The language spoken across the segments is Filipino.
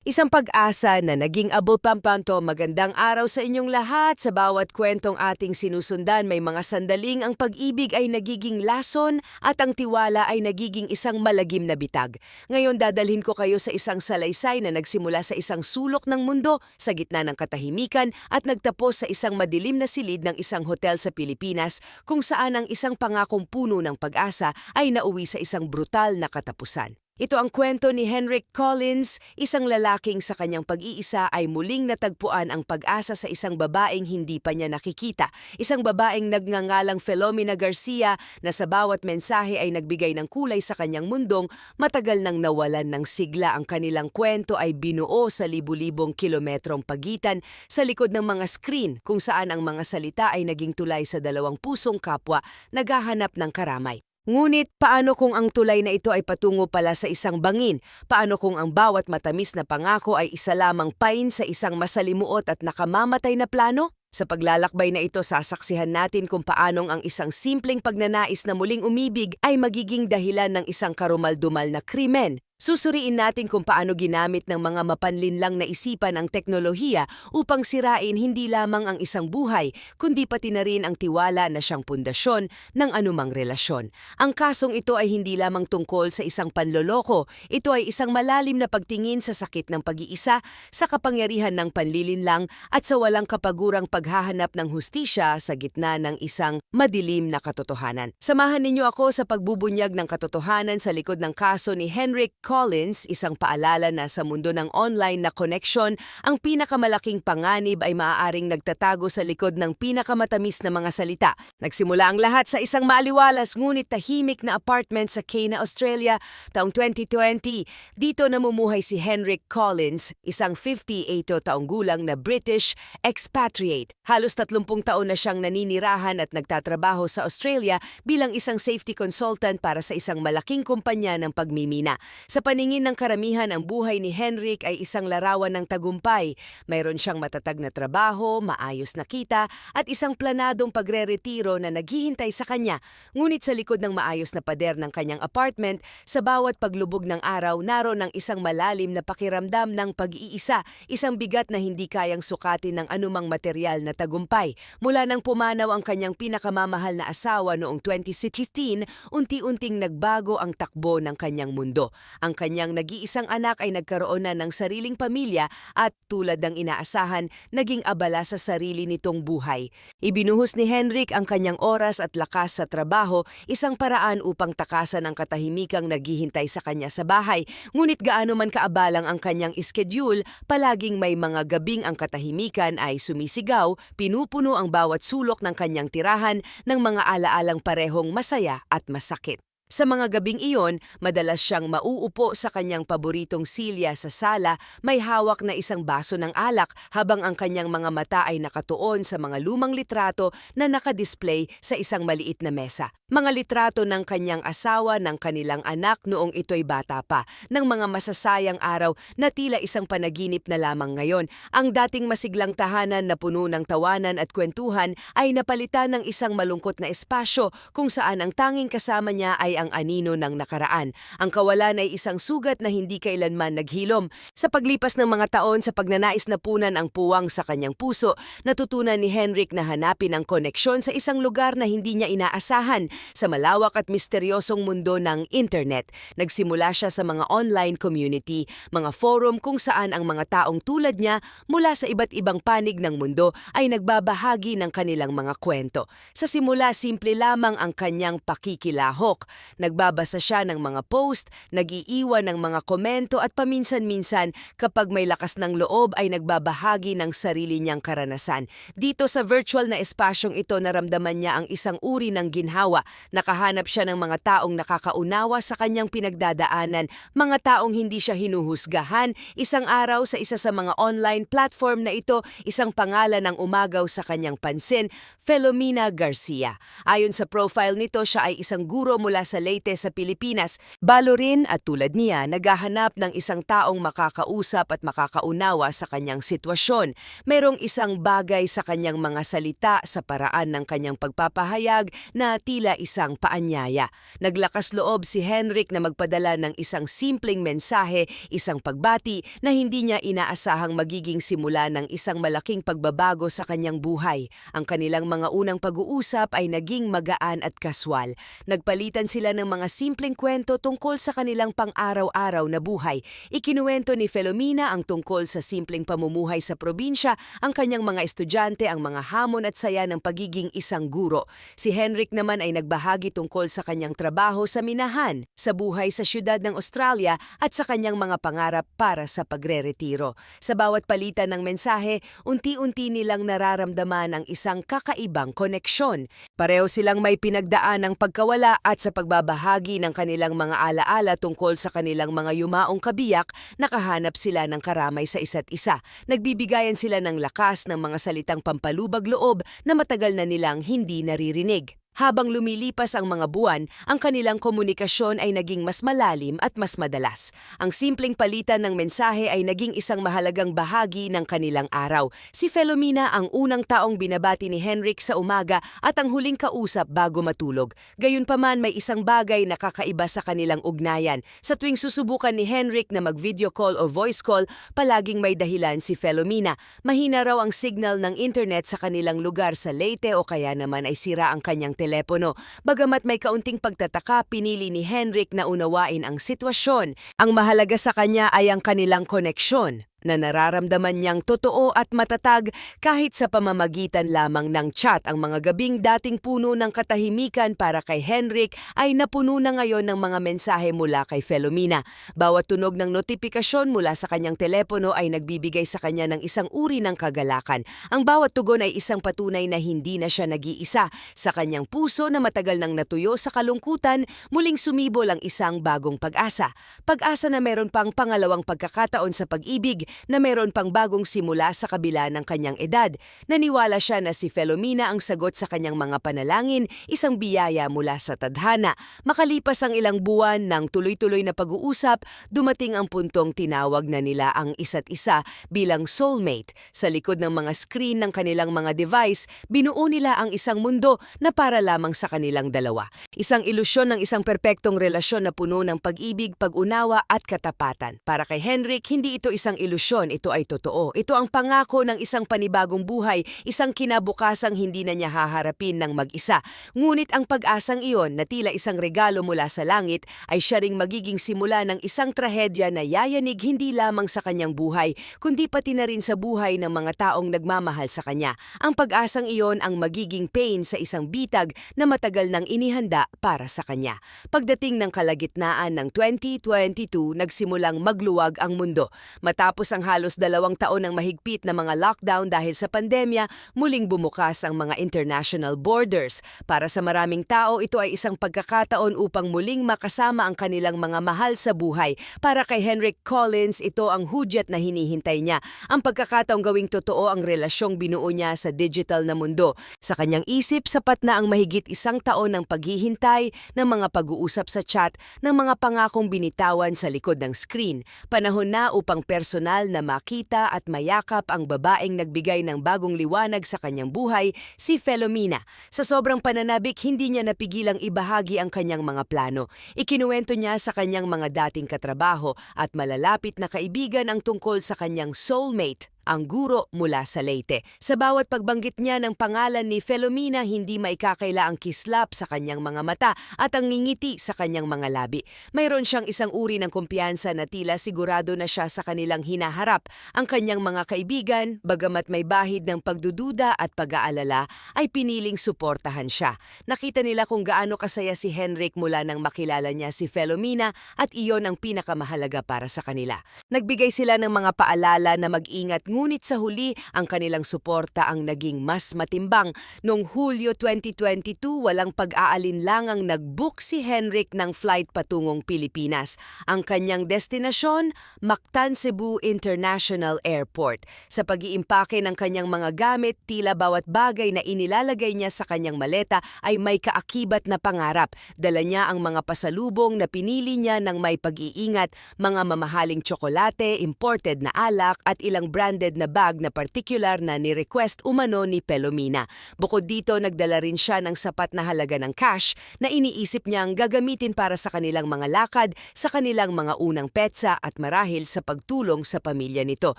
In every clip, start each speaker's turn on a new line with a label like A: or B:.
A: Isang pag-asa na naging abot pampanto. Magandang araw sa inyong lahat. Sa bawat kwentong ating sinusundan, may mga sandaling ang pag-ibig ay nagiging lason at ang tiwala ay nagiging isang malagim na bitag. Ngayon dadalhin ko kayo sa isang salaysay na nagsimula sa isang sulok ng mundo sa gitna ng katahimikan at nagtapos sa isang madilim na silid ng isang hotel sa Pilipinas kung saan ang isang pangakong puno ng pag-asa ay nauwi sa isang brutal na katapusan. Ito ang kwento ni Henrik Collins, isang lalaking sa kanyang pag-iisa ay muling natagpuan ang pag-asa sa isang babaeng hindi pa niya nakikita. Isang babaeng nagngangalang Philomena Garcia na sa bawat mensahe ay nagbigay ng kulay sa kanyang mundong matagal nang nawalan ng sigla. Ang kanilang kwento ay binuo sa libu-libong kilometrong pagitan sa likod ng mga screen kung saan ang mga salita ay naging tulay sa dalawang pusong kapwa naghahanap ng karamay. Ngunit paano kung ang tulay na ito ay patungo pala sa isang bangin? Paano kung ang bawat matamis na pangako ay isa lamang pain sa isang masalimuot at nakamamatay na plano? Sa paglalakbay na ito, sasaksihan natin kung paanong ang isang simpleng pagnanais na muling umibig ay magiging dahilan ng isang karumal-dumal na krimen. Susuriin natin kung paano ginamit ng mga mapanlinlang na isipan ang teknolohiya upang sirain hindi lamang ang isang buhay, kundi pati na rin ang tiwala na siyang pundasyon ng anumang relasyon. Ang kasong ito ay hindi lamang tungkol sa isang panloloko, ito ay isang malalim na pagtingin sa sakit ng pag-iisa, sa kapangyarihan ng panlilinlang at sa walang kapagurang paghahanap ng hustisya sa gitna ng isang madilim na katotohanan. Samahan ninyo ako sa pagbubunyag ng katotohanan sa likod ng kaso ni Henrik Collins, isang paalala na sa mundo ng online na connection, ang pinakamalaking panganib ay maaaring nagtatago sa likod ng pinakamatamis na mga salita. Nagsimula ang lahat sa isang maaliwalas ngunit tahimik na apartment sa Cana, Australia, taong 2020. Dito namumuhay si Henrik Collins, isang 58 taong gulang na British expatriate. Halos 30 taon na siyang naninirahan at nagtatrabaho sa Australia bilang isang safety consultant para sa isang malaking kumpanya ng pagmimina. Sa paningin ng karamihan, ang buhay ni Henrik ay isang larawan ng tagumpay. Mayroon siyang matatag na trabaho, maayos na kita, at isang planadong pagre-retiro na naghihintay sa kanya. Ngunit sa likod ng maayos na pader ng kanyang apartment, sa bawat paglubog ng araw, naroon ang isang malalim na pakiramdam ng pag-iisa, isang bigat na hindi kayang sukatin ng anumang material na tagumpay. Mula nang pumanaw ang kanyang pinakamamahal na asawa noong 2016, unti-unting nagbago ang takbo ng kanyang mundo. Ang kanyang nag-iisang anak ay nagkaroon na ng sariling pamilya at tulad ng inaasahan, naging abala sa sarili nitong buhay. Ibinuhos ni Henrik ang kanyang oras at lakas sa trabaho, isang paraan upang takasan ang katahimikang naghihintay sa kanya sa bahay. Ngunit gaano man kaabalang ang kanyang schedule, palaging may mga gabing ang katahimikan ay sumisigaw, pinupuno ang bawat sulok ng kanyang tirahan ng mga alaalang parehong masaya at masakit. Sa mga gabing iyon, madalas siyang mauupo sa kanyang paboritong silya sa sala, may hawak na isang baso ng alak habang ang kanyang mga mata ay nakatuon sa mga lumang litrato na nakadisplay sa isang maliit na mesa. Mga litrato ng kanyang asawa, ng kanilang anak noong ito'y bata pa, ng mga masasayang araw na tila isang panaginip na lamang ngayon. Ang dating masiglang tahanan na puno ng tawanan at kwentuhan ay napalitan ng isang malungkot na espasyo kung saan ang tanging kasama niya ay ang anino ng nakaraan. Ang kawalan ay isang sugat na hindi kailanman naghilom. Sa paglipas ng mga taon sa pagnanais na punan ang puwang sa kanyang puso, natutunan ni Henrik na hanapin ang koneksyon sa isang lugar na hindi niya inaasahan, sa malawak at misteryosong mundo ng internet. Nagsimula siya sa mga online community, mga forum kung saan ang mga taong tulad niya mula sa iba't ibang panig ng mundo ay nagbabahagi ng kanilang mga kwento. Sa simula, simple lamang ang kanyang pakikilahok. Nagbabasa siya ng mga post, nag-iiwan ng mga komento at paminsan-minsan kapag may lakas ng loob ay nagbabahagi ng sarili niyang karanasan. Dito sa virtual na espasyong ito, naramdaman niya ang isang uri ng ginhawa. Nakahanap siya ng mga taong nakakaunawa sa kanyang pinagdadaanan, mga taong hindi siya hinuhusgahan. Isang araw sa isa sa mga online platform na ito, isang pangalan ang umagaw sa kanyang pansin, Philomena Garcia. Ayon sa profile nito, siya ay isang guro mula sa sa Leyte sa Pilipinas. Balo rin at tulad niya, naghahanap ng isang taong makakausap at makakaunawa sa kanyang sitwasyon. Merong isang bagay sa kanyang mga salita sa paraan ng kanyang pagpapahayag na tila isang paanyaya. Naglakas loob si Henrik na magpadala ng isang simpleng mensahe, isang pagbati na hindi niya inaasahang magiging simula ng isang malaking pagbabago sa kanyang buhay. Ang kanilang mga unang pag-uusap ay naging magaan at kaswal. Nagpalitan sila ng mga simpleng kwento tungkol sa kanilang pang-araw-araw na buhay. Ikinuwento ni Filomena ang tungkol sa simpleng pamumuhay sa probinsya, ang kanyang mga estudyante, ang mga hamon at saya ng pagiging isang guro. Si Henrik naman ay nagbahagi tungkol sa kanyang trabaho sa minahan, sa buhay sa syudad ng Australia at sa kanyang mga pangarap para sa pagre-retiro. Sa bawat palitan ng mensahe, unti-unti nilang nararamdaman ang isang kakaibang koneksyon. Pareho silang may pinagdaan ng pagkawala at sa pagbabahagi ng kanilang mga alaala tungkol sa kanilang mga yumaong kabiyak, nakahanap sila ng karamay sa isa't isa. Nagbibigayan sila ng lakas ng mga salitang pampalubag loob na matagal na nilang hindi naririnig. Habang lumilipas ang mga buwan, ang kanilang komunikasyon ay naging mas malalim at mas madalas. Ang simpleng palitan ng mensahe ay naging isang mahalagang bahagi ng kanilang araw. Si Filomena ang unang taong binabati ni Henrik sa umaga at ang huling kausap bago matulog. Gayunpaman, may isang bagay na kakaiba sa kanilang ugnayan. Sa tuwing susubukan ni Henrik na mag-video call o voice call, palaging may dahilan si Filomena. Mahina raw ang signal ng internet sa kanilang lugar sa Leyte o kaya naman ay sira ang kanyang telepono. Bagamat may kaunting pagtataka, pinili ni Henrik na unawain ang sitwasyon. Ang mahalaga sa kanya ay ang kanilang koneksyon, na nararamdaman niyang totoo at matatag kahit sa pamamagitan lamang ng chat. Ang mga gabing dating puno ng katahimikan para kay Henrik ay napuno na ngayon ng mga mensahe mula kay Filomena. Bawat tunog ng notifikasyon mula sa kanyang telepono ay nagbibigay sa kanya ng isang uri ng kagalakan. Ang bawat tugon ay isang patunay na hindi na siya nag-iisa. Sa kanyang puso na matagal nang natuyo sa kalungkutan, muling sumibol ang isang bagong pag-asa. Pag-asa na meron pang pangalawang pagkakataon sa pag-ibig, na meron pang bagong simula sa kabila ng kanyang edad. Naniwala siya na si Filomena ang sagot sa kanyang mga panalangin, isang biyaya mula sa tadhana. Makalipas ang ilang buwan ng tuloy-tuloy na pag-uusap, dumating ang puntong tinawag na nila ang isa't isa bilang soulmate. Sa likod ng mga screen ng kanilang mga device, binuo nila ang isang mundo na para lamang sa kanilang dalawa. Isang ilusyon ng isang perpektong relasyon na puno ng pag-ibig, pag-unawa at katapatan. Para kay Henrik, hindi ito isang ilusyon, ito ay totoo. Ito ang pangako ng isang panibagong buhay, isang kinabukasang hindi na niya haharapin ng mag-isa. Ngunit ang pag-asang iyon na tila isang regalo mula sa langit ay siya ring magiging simula ng isang trahedya na yayanig hindi lamang sa kanyang buhay, kundi pati na rin sa buhay ng mga taong nagmamahal sa kanya. Ang pag-asang iyon ang magiging pain sa isang bitag na matagal nang inihanda para sa kanya. Pagdating ng kalagitnaan ng 2022, nagsimulang magluwag ang mundo. Matapos ang halos 2 taon ng mahigpit na mga lockdown dahil sa pandemya, muling bumukas ang mga international borders. Para sa maraming tao, ito ay isang pagkakataon upang muling makasama ang kanilang mga mahal sa buhay. Para kay Henrik Collins, ito ang hudyat na hinihintay niya. Ang pagkakataong gawing totoo ang relasyong binuo niya sa digital na mundo. Sa kanyang isip, sapat na ang mahigit 1 taon ng paghihintay, ng mga pag-uusap sa chat, ng mga pangakong binitawan sa likod ng screen. Panahon na upang personal na makita at mayakap ang babaeng nagbigay ng bagong liwanag sa kanyang buhay, si Filomena. Sa sobrang pananabik, hindi niya napigilang ibahagi ang kanyang mga plano. Ikinuwento niya sa kanyang mga dating katrabaho at malalapit na kaibigan ang tungkol sa kanyang soulmate, ang guro mula sa Leyte. Sa bawat pagbanggit niya ng pangalan ni Filomena, hindi maikakaila ang kislap sa kanyang mga mata at ang ngingiti sa kanyang mga labi. Mayroon siyang isang uri ng kumpiyansa na tila sigurado na siya sa kanilang hinaharap. Ang kanyang mga kaibigan, bagamat may bahid ng pagdududa at pag-aalala, ay piniling suportahan siya. Nakita nila kung gaano kasaya si Henrik mula nang makilala niya si Filomena at iyon ang pinakamahalaga para sa kanila. Nagbigay sila ng mga paalala na mag-ingat, ngunit sa huli ang kanilang suporta ang naging mas matimbang. Noong Hulyo 2022, walang pag-aalinlangang nag-book si Henrik ng flight patungong Pilipinas. Ang kanyang destinasyon, Mactan Cebu International Airport. Sa pag-iimpake ng kanyang mga gamit, tila bawat bagay na inilalagay niya sa kanyang maleta ay may kaakibat na pangarap. Dala niya ang mga pasalubong na pinili niya ng may pag-iingat, mga mamahaling tsokolate, imported na alak at ilang branded na bag na partikular na ni-request umano ni Filomena. Bukod dito, nagdala rin siya ng sapat na halaga ng cash na iniisip niyang gagamitin para sa kanilang mga lakad, sa kanilang mga unang petsa at marahil sa pagtulong sa pamilya nito.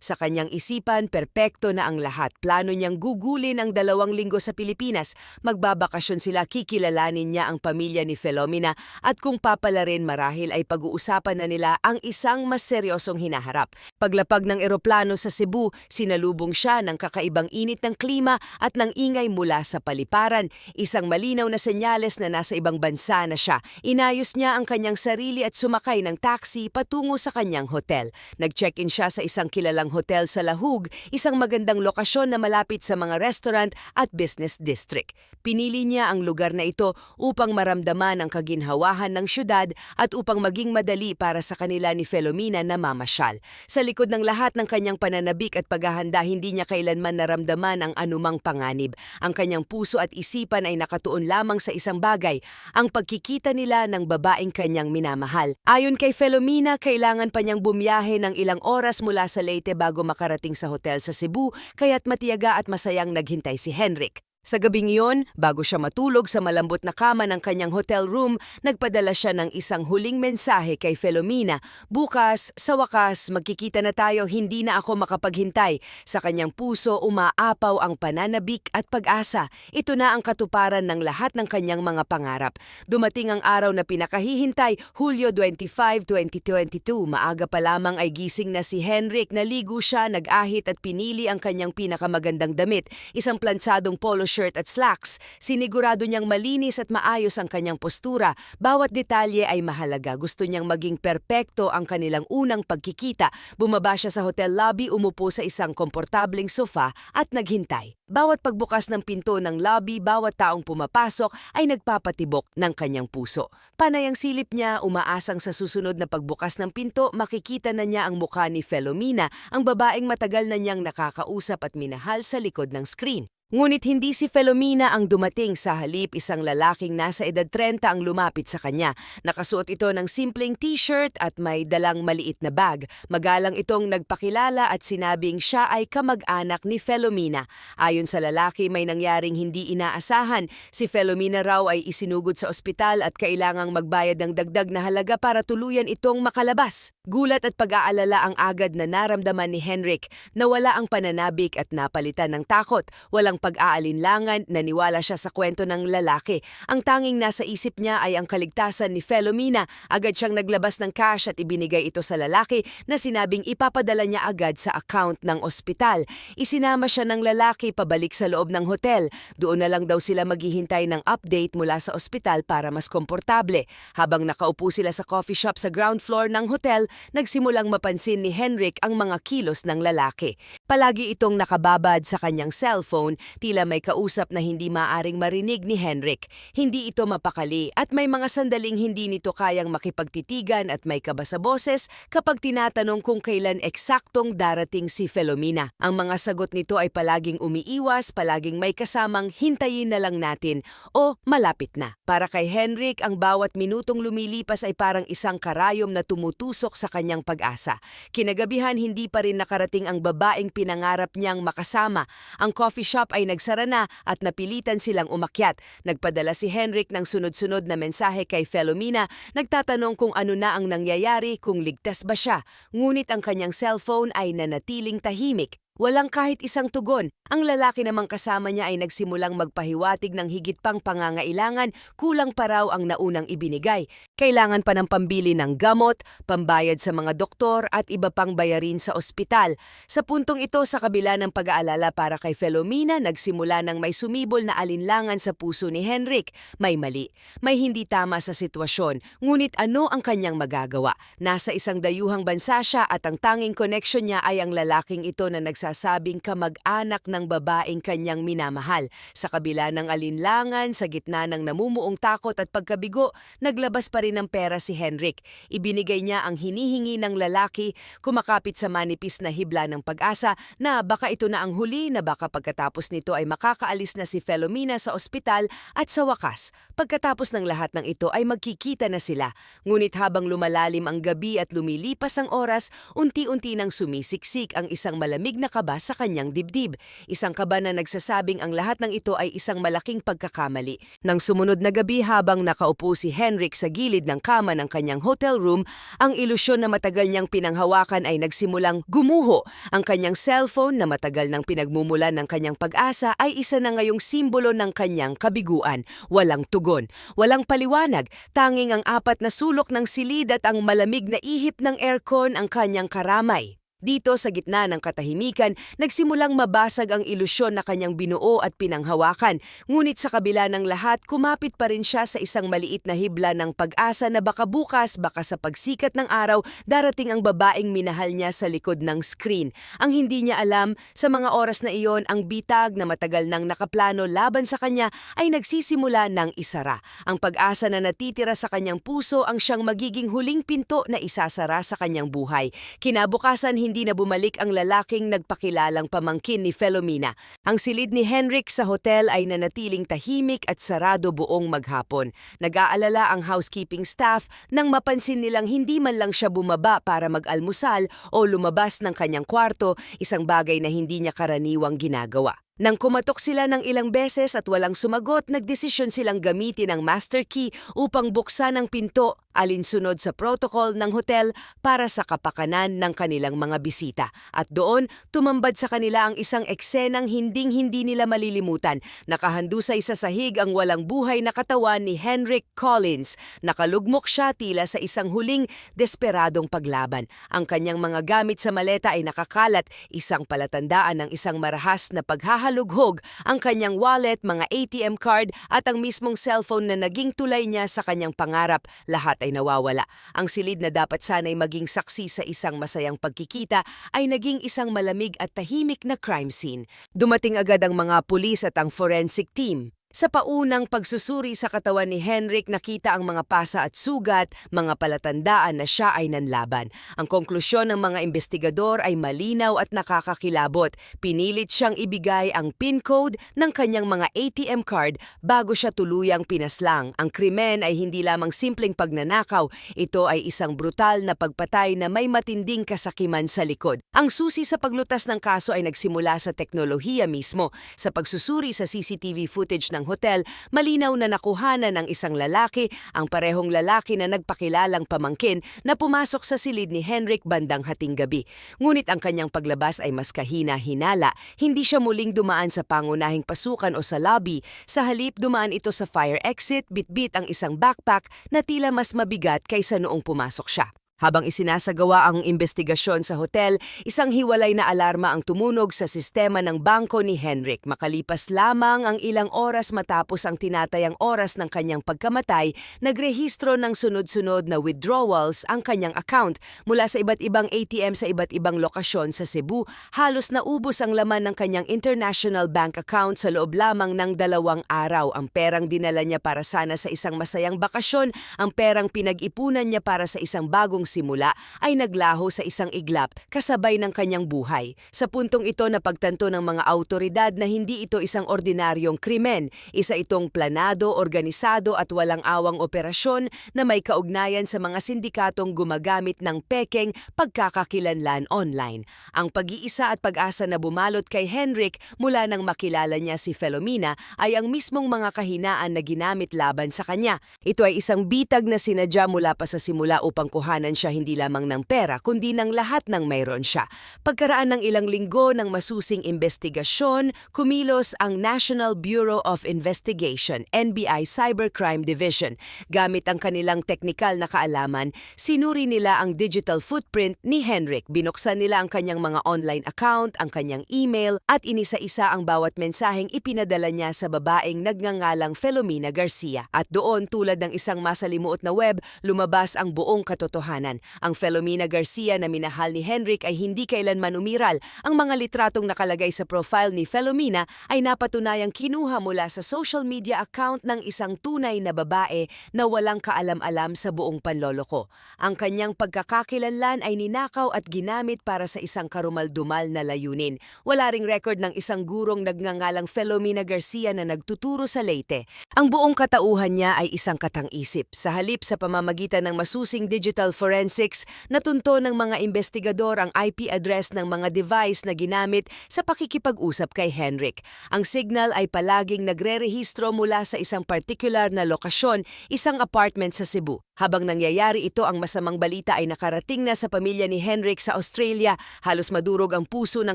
A: Sa kanyang isipan, perpekto na ang lahat. Plano niyang gugulin ang 2 linggo sa Pilipinas. Magbabakasyon sila, kikilalanin niya ang pamilya ni Filomena at kung papala rin marahil ay pag-uusapan na nila ang isang mas seryosong hinaharap. Paglapag ng eroplano sa Cebu, sinalubong siya ng kakaibang init ng klima at ng ingay mula sa paliparan. Isang malinaw na senyales na nasa ibang bansa na siya. Inayos niya ang kanyang sarili at sumakay ng taxi patungo sa kanyang hotel. Nag-check-in siya sa isang kilalang hotel sa Lahug, isang magandang lokasyon na malapit sa mga restaurant at business district. Pinili niya ang lugar na ito upang maramdaman ang kaginhawahan ng syudad at upang maging madali para sa kanila ni Filomena na mamasyal. Sa likod ng lahat ng kanyang pananabik at paghahanda, hindi niya kailanman naramdaman ang anumang panganib. Ang kanyang puso at isipan ay nakatuon lamang sa isang bagay, ang pagkikita nila ng babaeng kanyang minamahal. Ayon kay Filomena, kailangan pa niyang bumiyahe ng ilang oras mula sa Leyte bago makarating sa hotel sa Cebu, kaya't matiyaga at masayang naghintay si Henrik. Sa gabing iyon, bago siya matulog sa malambot na kama ng kanyang hotel room, nagpadala siya ng isang huling mensahe kay Filomena. Bukas, sa wakas, magkikita na tayo, hindi na ako makapaghintay. Sa kanyang puso, umaapaw ang pananabik at pag-asa. Ito na ang katuparan ng lahat ng kanyang mga pangarap. Dumating ang araw na pinakahihintay, Hulyo 25, 2022. Maaga pa lamang ay gising na si Henrik. Naligo siya, nag-ahit at pinili ang kanyang pinakamagandang damit, isang plansadong polo shirt at slacks. Sinigurado niyang malinis at maayos ang kanyang postura. Bawat detalye ay mahalaga. Gusto niyang maging perpekto ang kanilang unang pagkikita. Bumaba siya sa hotel lobby, umupo sa isang komportableng sofa at naghintay. Bawat pagbukas ng pinto ng lobby, bawat taong pumapasok ay nagpapatibok ng kanyang puso. Panay ang silip niya, umaasang sa susunod na pagbukas ng pinto, makikita na niya ang mukha ni Filomena, ang babaeng matagal na niyang nakakausap at minahal sa likod ng screen. Ngunit hindi si Filomena ang dumating, sa halip isang lalaking nasa edad 30 ang lumapit sa kanya. Nakasuot ito ng simpleng t-shirt at may dalang maliit na bag. Magalang itong nagpakilala at sinabing siya ay kamag-anak ni Filomena. Ayon sa lalaki, may nangyaring hindi inaasahan. Si Filomena raw ay isinugod sa ospital at kailangang magbayad ng dagdag na halaga para tuluyan itong makalabas. Gulat at pag-aalala ang agad na naramdaman ni Henrik. Nawala ang pananabik at napalitan ng takot. Walang pag-aalinlangan, naniwala siya sa kwento ng lalaki. Ang tanging nasa isip niya ay ang kaligtasan ni Filomena. Agad siyang naglabas ng cash at ibinigay ito sa lalaki na sinabing ipapadala niya agad sa account ng ospital. Isinama siya ng lalaki pabalik sa loob ng hotel. Doon na lang daw sila maghihintay ng update mula sa ospital para mas komportable. Habang nakaupo sila sa coffee shop sa ground floor ng hotel, nagsimulang mapansin ni Henrik ang mga kilos ng lalaki. Palagi itong nakababad sa kanyang cellphone, tila may kausap na hindi maaring marinig ni Henrik. Hindi ito mapakali at may mga sandaling hindi nito kayang makipagtitigan at may kaba sa boses kapag tinatanong kung kailan eksaktong darating si Filomena. Ang mga sagot nito ay palaging umiiwas, palaging may kasamang hintayin na lang natin o malapit na. Para kay Henrik, ang bawat minutong lumilipas ay parang isang karayom na tumutusok sa kanyang pag-asa. Kinagabihan, hindi pa rin nakarating ang babaeng pinangarap niyang makasama. Ang coffee shop ay nagsara na at napilitan silang umakyat. Nagpadala si Henrik ng sunod-sunod na mensahe kay Filomena, nagtatanong kung ano na ang nangyayari, kung ligtas ba siya. Ngunit ang kanyang cellphone ay nanatiling tahimik. Walang kahit isang tugon. Ang lalaki namang kasama niya ay nagsimulang magpahiwatig ng higit pang pangangailangan, kulang pa raw ang naunang ibinigay. Kailangan pa ng pambili ng gamot, pambayad sa mga doktor at iba pang bayarin sa ospital. Sa puntong ito, sa kabila ng pag-aalala para kay Filomena, nagsimula ng may sumibol na alinlangan sa puso ni Henrik. May mali, may hindi tama sa sitwasyon, ngunit ano ang kanyang magagawa? Nasa isang dayuhang bansa siya at ang tanging connection niya ay ang lalaking ito na nagsasabi nagsasabing kamag-anak ng babaeng kanyang minamahal. Sa kabila ng alinlangan, sa gitna ng namumuong takot at pagkabigo, naglabas pa rin ng pera si Henrik. Ibinigay niya ang hinihingi ng lalaki, kumakapit sa manipis na hibla ng pag-asa na baka ito na ang huli, na baka pagkatapos nito ay makakaalis na si Filomena sa ospital at sa wakas, pagkatapos ng lahat ng ito ay magkikita na sila. Ngunit habang lumalalim ang gabi at lumilipas ang oras, unti-unti nang sumisiksik ang isang malamig na kaba sa kanyang dibdib. Isang kaba na nagsasabing ang lahat ng ito ay isang malaking pagkakamali. Nang sumunod na gabi, habang nakaupo si Henrik sa gilid ng kama ng kanyang hotel room, ang ilusyon na matagal niyang pinanghawakan ay nagsimulang gumuho. Ang kanyang cellphone na matagal nang pinagmumulan ng kanyang pag-asa ay isa na ngayong simbolo ng kanyang kabiguan. Walang tugon, walang paliwanag, tanging ang apat na sulok ng silid at ang malamig na ihip ng aircon ang kanyang karamay. Dito sa gitna ng katahimikan, nagsimulang mabasag ang ilusyon na kanyang binuo at pinanghawakan. Ngunit sa kabila ng lahat, kumapit pa rin siya sa isang maliit na hibla ng pag-asa na baka bukas, baka sa pagsikat ng araw, darating ang babaeng minahal niya sa likod ng screen. Ang hindi niya alam, sa mga oras na iyon, ang bitag na matagal nang nakaplano laban sa kanya ay nagsisimula ng isara. Ang pag-asa na natitira sa kanyang puso ang siyang magiging huling pinto na isasara sa kanyang buhay. Kinabukasan, hindi na bumalik ang lalaking nagpakilalang pamangkin ni Filomena. Ang silid ni Henrik sa hotel ay nanatiling tahimik at sarado buong maghapon. Nag-aalala ang housekeeping staff nang mapansin nilang hindi man lang siya bumaba para mag-almusal o lumabas ng kanyang kwarto, isang bagay na hindi niya karaniwang ginagawa. Nang kumatok sila ng ilang beses at walang sumagot, nagdesisyon silang gamitin ang master key upang buksan ang pinto, alinsunod sa protocol ng hotel para sa kapakanan ng kanilang mga bisita. At doon, tumambad sa kanila ang isang eksenang hinding-hindi nila malilimutan. Nakahandusay sa sahig ang walang buhay na katawan ni Henrik Collins. Nakalugmok siya tila sa isang huling desperadong paglaban. Ang kanyang mga gamit sa maleta ay nakakalat, isang palatandaan ng isang marahas na paghahalughog, ang kanyang wallet, mga ATM card at ang mismong cellphone na naging tulay niya sa kanyang pangarap, lahat ay nawawala. Ang silid na dapat sana'y maging saksi sa isang masayang pagkikita ay naging isang malamig at tahimik na crime scene. Dumating agad ang mga pulis at ang forensic team. Sa paunang pagsusuri sa katawan ni Henrik, nakita ang mga pasa at sugat, mga palatandaan na siya ay nanlaban. Ang konklusyon ng mga investigador ay malinaw at nakakakilabot. Pinilit siyang ibigay ang PIN code ng kanyang mga ATM card bago siya tuluyang pinaslang. Ang krimen ay hindi lamang simpleng pagnanakaw, ito ay isang brutal na pagpatay na may matinding kasakiman sa likod. Ang susi sa paglutas ng kaso ay nagsimula sa teknolohiya mismo. Sa pagsusuri sa CCTV footage ng hotel, malinaw na nakuhanan ng isang lalaki, ang parehong lalaki na nagpakilalang pamangkin na pumasok sa silid ni Henrik bandang hating gabi. Ngunit ang kanyang paglabas ay mas kahina-hinala. Hindi siya muling dumaan sa pangunahing pasukan o sa lobby. Sa halip, dumaan ito sa fire exit, bitbit ang isang backpack na tila mas mabigat kaysa noong pumasok siya. Habang isinasagawa ang investigasyon sa hotel, isang hiwalay na alarma ang tumunog sa sistema ng bangko ni Henrik. Makalipas lamang ang ilang oras matapos ang tinatayang oras ng kanyang pagkamatay, nagrehistro ng sunod-sunod na withdrawals ang kanyang account mula sa iba't ibang ATM sa iba't ibang lokasyon sa Cebu. Halos naubos ang laman ng kanyang international bank account sa loob lamang ng 2 araw. Ang perang dinala niya para sana sa isang masayang bakasyon, ang perang pinag-ipunan niya para sa isang bagong simula ay naglaho sa isang iglap kasabay ng kanyang buhay. Sa puntong ito napagtanto ng mga awtoridad na hindi ito isang ordinaryong krimen. Isa itong planado, organisado at walang awang operasyon na may kaugnayan sa mga sindikatong gumagamit ng pekeng pagkakakilanlan online. Ang pag-iisa at pag-asa na bumalot kay Henrik mula nang makilala niya si Filomena ay ang mismong mga kahinaan na ginamit laban sa kanya. Ito ay isang bitag na sinadya mula pa sa simula upang kuhanan siya hindi lamang ng pera kundi ng lahat ng mayroon siya. Pagkaraan ng ilang linggo ng masusing investigasyon, kumilos ang National Bureau of Investigation, NBI Cybercrime Division. Gamit ang kanilang teknikal na kaalaman, sinuri nila ang digital footprint ni Henrik. Binuksan nila ang kanyang mga online account, ang kanyang email at inisa-isa ang bawat mensaheng ipinadala niya sa babaeng nagngangalang Filomena Garcia. At doon, tulad ng isang masalimuot na web, lumabas ang buong katotohanan. katotohanan. Ang Filomena Garcia na minahal ni Henrik ay hindi kailanman umiral. Ang mga litratong nakalagay sa profile ni Filomena ay napatunayang kinuha mula sa social media account ng isang tunay na babae na walang kaalam-alam sa buong panloloko. Ang kanyang pagkakakilanlan ay ninakaw at ginamit para sa isang karumal-dumal na layunin. Wala ring record ng isang gurong nagngangalang Filomena Garcia na nagtuturo sa Leyte. Ang buong katauhan niya ay isang katang-isip. Sa halip sa pamamagitan ng masusing digital forensics, natunto ng mga investigador ang IP address ng mga device na ginamit sa pakikipag-usap kay Henrik. Ang signal ay palaging nagre-rehistro mula sa isang particular na lokasyon, isang apartment sa Cebu. Habang nangyayari ito, ang masamang balita ay nakarating na sa pamilya ni Henrik sa Australia. Halos madurog ang puso ng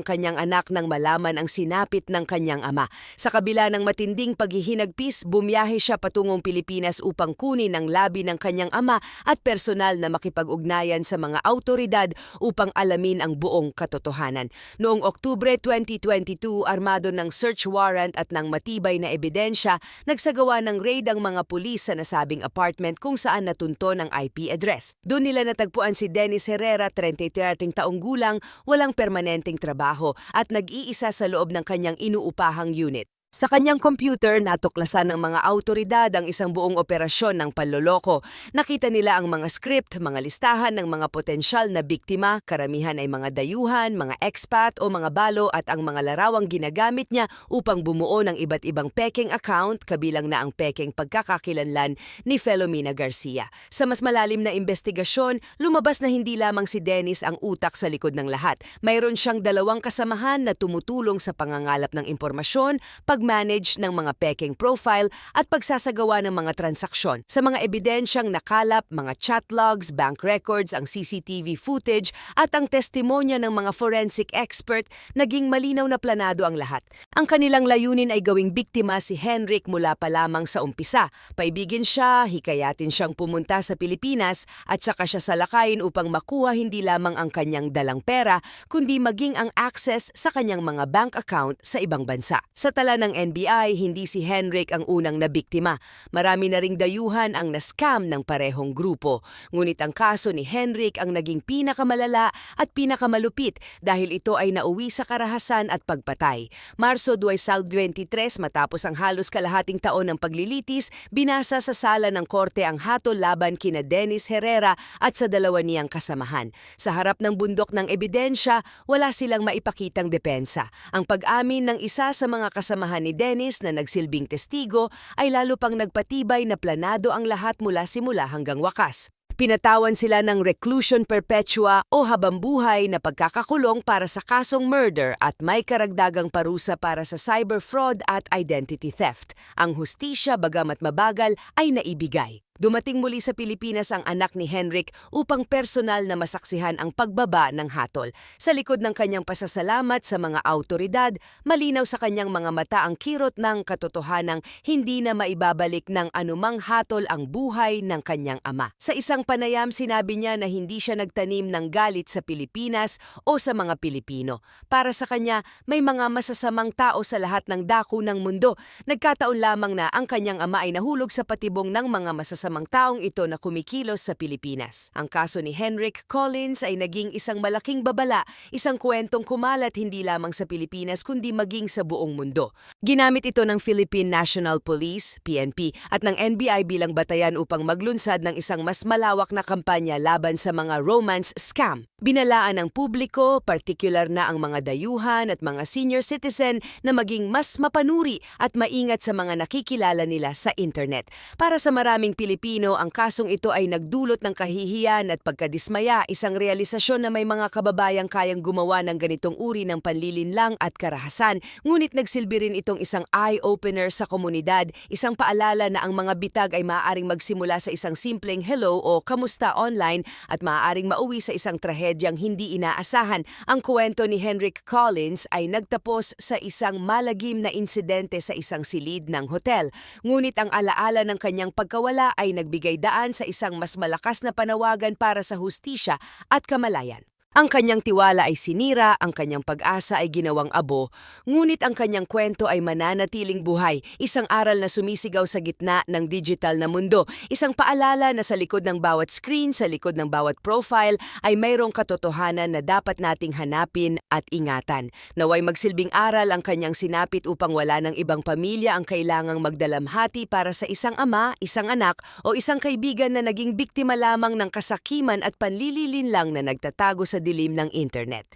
A: kanyang anak nang malaman ang sinapit ng kanyang ama. Sa kabila ng matinding paghihinagpis, bumiyahe siya patungong Pilipinas upang kunin ang labi ng kanyang ama at personal na makipag-ugnayan sa mga awtoridad upang alamin ang buong katotohanan. Noong Oktubre 2022, armado ng search warrant at ng matibay na ebidensya, nagsagawa ng raid ang mga pulis sa nasabing apartment kung saan natunto ng IP address. Doon nila natagpuan si Dennis Herrera, 33 taong gulang, walang permanenteng trabaho at nag-iisa sa loob ng kanyang inuupahang unit. Sa kanyang computer, natuklasan ng mga awtoridad ang isang buong operasyon ng panloloko. Nakita nila ang mga script, mga listahan ng mga potensyal na biktima, karamihan ay mga dayuhan, mga expat o mga balo at ang mga larawang ginagamit niya upang bumuo ng iba't ibang peking account, kabilang na ang peking pagkakakilanlan ni Filomena Garcia. Sa mas malalim na investigasyon, lumabas na hindi lamang si Dennis ang utak sa likod ng lahat. Mayroon siyang dalawang kasamahan na tumutulong sa pangangalap ng impormasyon, pag-manage ng mga peking profile at pagsasagawa ng mga transaksyon. Sa mga ebidensyang nakalap, mga chat logs, bank records, ang CCTV footage at ang testimonya ng mga forensic expert, naging malinaw na planado ang lahat. Ang kanilang layunin ay gawing biktima si Henrik mula pa lamang sa umpisa. Paibigin siya, hikayatin siyang pumunta sa Pilipinas at saka siya salakayin upang makuha hindi lamang ang kanyang dalang pera, kundi maging ang access sa kanyang mga bank account sa ibang bansa. Sa tala ng NBI, hindi si Henrik ang unang nabiktima. Marami na ring dayuhan ang na-scam ng parehong grupo. Ngunit ang kaso ni Henrik ang naging pinakamalala at pinakamalupit dahil ito ay nauwi sa karahasan at pagpatay. Marso 2023, matapos ang halos kalahating taon ng paglilitis, binasa sa sala ng korte ang hatol laban kina Dennis Herrera at sa dalawa niyang kasamahan. Sa harap ng bundok ng ebidensya, wala silang maipakitang depensa. Ang pag-amin ng isa sa mga kasamahan ni Dennis na nagsilbing testigo ay lalo pang nagpatibay na planado ang lahat mula simula hanggang wakas. Pinatawan sila ng reclusion perpetua o habambuhay na pagkakakulong para sa kasong murder at may karagdagang parusa para sa cyber fraud at identity theft. Ang hustisya, bagamat mabagal, ay naibigay. Dumating muli sa Pilipinas ang anak ni Henrik upang personal na masaksihan ang pagbaba ng hatol. Sa likod ng kanyang pasasalamat sa mga awtoridad, malinaw sa kanyang mga mata ang kirot ng katotohanang hindi na maibabalik ng anumang hatol ang buhay ng kanyang ama. Sa isang panayam, sinabi niya na hindi siya nagtanim ng galit sa Pilipinas o sa mga Pilipino. Para sa kanya, may mga masasamang tao sa lahat ng dako ng mundo. Nagkataon lamang na ang kanyang ama ay nahulog sa patibong ng mga masasamang taong ito na kumikilos sa Pilipinas. Ang kaso ni Henrik Collins ay naging isang malaking babala, isang kwentong kumalat hindi lamang sa Pilipinas kundi maging sa buong mundo. Ginamit ito ng Philippine National Police, PNP, at ng NBI bilang batayan upang maglunsad ng isang mas malawak na kampanya laban sa mga romance scam. Binalaan ng publiko, partikular na ang mga dayuhan at mga senior citizen na maging mas mapanuri at maingat sa mga nakikilala nila sa internet. Para sa maraming Pilipino, ang kasong ito ay nagdulot ng kahihiyan at pagkadismaya, isang realisasyon na may mga kababayang kayang gumawa ng ganitong uri ng panlilinlang at karahasan. Ngunit nagsilbi rin itong isang eye-opener sa komunidad, isang paalala na ang mga bitag ay maaaring magsimula sa isang simpleng hello o kamusta online at maaaring mauwi sa isang trahedyang hindi inaasahan. Ang kwento ni Henrik Collins ay nagtapos sa isang malagim na insidente sa isang silid ng hotel. Ngunit ang alaala ng kanyang pagkawala ay nagbigay daan sa isang mas malakas na panawagan para sa hustisya at kamalayan. Ang kanyang tiwala ay sinira, ang kanyang pag-asa ay ginawang abo, ngunit ang kanyang kwento ay mananatiling buhay, isang aral na sumisigaw sa gitna ng digital na mundo, isang paalala na sa likod ng bawat screen, sa likod ng bawat profile, ay mayroong katotohanan na dapat nating hanapin at ingatan. Naway magsilbing aral ang kanyang sinapit upang wala ng ibang pamilya ang kailangang magdalamhati para sa isang ama, isang anak o isang kaibigan na naging biktima lamang ng kasakiman at panlililinlang na nagtatago sa dilim ng internet.